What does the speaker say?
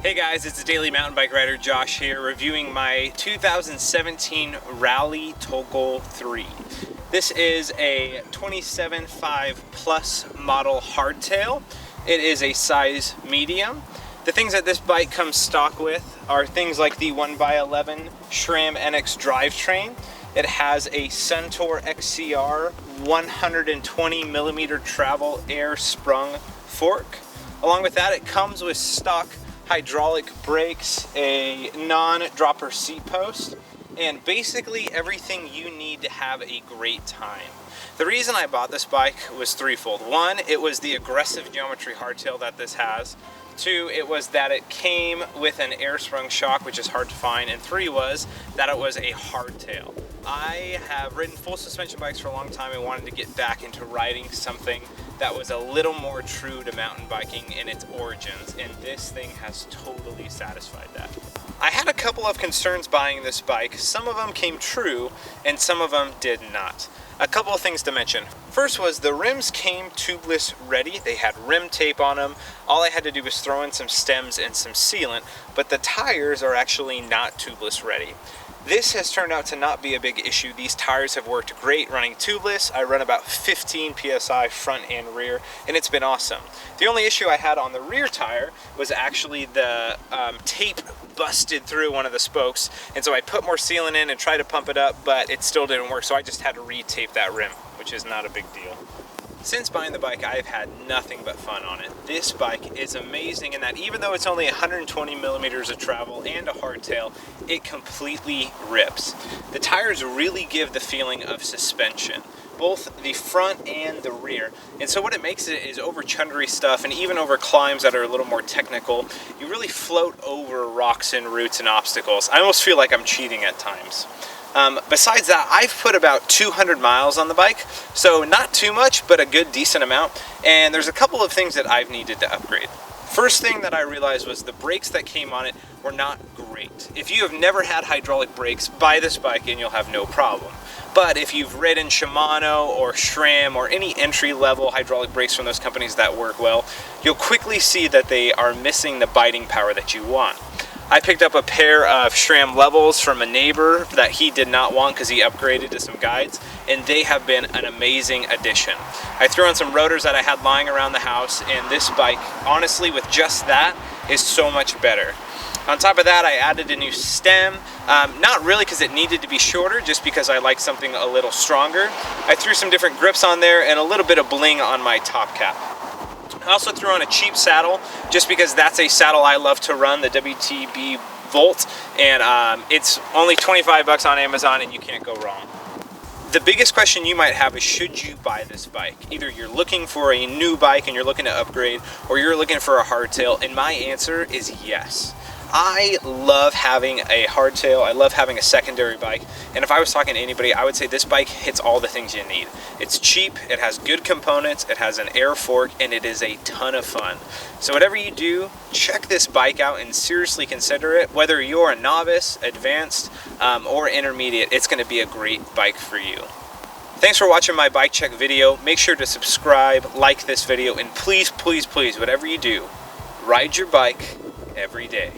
Hey guys, it's the Daily Mountain Bike Rider Josh here, reviewing my 2017 Raleigh Tokul 3. This is a 27.5 plus model hardtail. It is a size medium. The things that this bike comes stock with are things like the 1x11 SRAM NX drivetrain. It has a Suntour XCR 120mm travel air sprung fork. Along with that, it comes with stock hydraulic brakes, a non-dropper seat post, and basically everything you need to have a great time. The reason I bought this bike was threefold. One, it was the aggressive geometry hardtail that this has. Two, it was that it came with an air sprung shock, which is hard to find. And three was that it was a hardtail. I have ridden full suspension bikes for a long time and wanted to get back into riding something that was a little more true to mountain biking in its origins, and this thing has totally satisfied that. I had a couple of concerns buying this bike. Some of them came true and some of them did not. A couple of things to mention. First was the rims came tubeless ready. They had rim tape on them. All I had to do was throw in some stems and some sealant, but the tires are actually not tubeless ready. This has turned out to not be a big issue. These tires have worked great running tubeless. I run about 15 PSI front and rear, and it's been awesome. The only issue I had on the rear tire was actually the tape busted through one of the spokes, and so I put more sealant in and tried to pump it up, but it still didn't work, so I just had to re-tape that rim, which is not a big deal. Since buying the bike, I've had nothing but fun on it. This bike is amazing in that even though it's only 120mm of travel and a hardtail, it completely rips. The tires really give the feeling of suspension, both the front and the rear. And so what it makes it is over chundery stuff, and even over climbs that are a little more technical, you really float over rocks and roots and obstacles. I almost feel like I'm cheating at times. Besides that, I've put about 200 miles on the bike, so not too much, but a good decent amount, and there's a couple of things that I've needed to upgrade. First thing that I realized was the brakes that came on it were not great. If you have never had hydraulic brakes, buy this bike and you'll have no problem. But if you've ridden Shimano or SRAM or any entry-level hydraulic brakes from those companies that work well, you'll quickly see that they are missing the biting power that you want. I picked up a pair of SRAM levels from a neighbor that he did not want because he upgraded to some guides, and they have been an amazing addition. I threw on some rotors that I had lying around the house, and this bike, honestly, with just that, is so much better. On top of that, I added a new stem, not really because it needed to be shorter, just because I like something a little stronger. I threw some different grips on there and a little bit of bling on my top cap. I also threw on a cheap saddle just because that's a saddle I love to run, the WTB Volt, and it's only 25 bucks on Amazon and you can't go wrong. The biggest question you might have is, should you buy this bike? Either you're looking for a new bike and you're looking to upgrade, or you're looking for a hardtail, and my answer is yes. I love having a hardtail, I love having a secondary bike, and if I was talking to anybody, I would say this bike hits all the things you need. It's cheap, it has good components, it has an air fork, and it is a ton of fun. So whatever you do, check this bike out and seriously consider it. Whether you're a novice, advanced, or intermediate, it's going to be a great bike for you. Thanks for watching my bike check video. Make sure to subscribe, like this video, and please, please, please, whatever you do, ride your bike every day.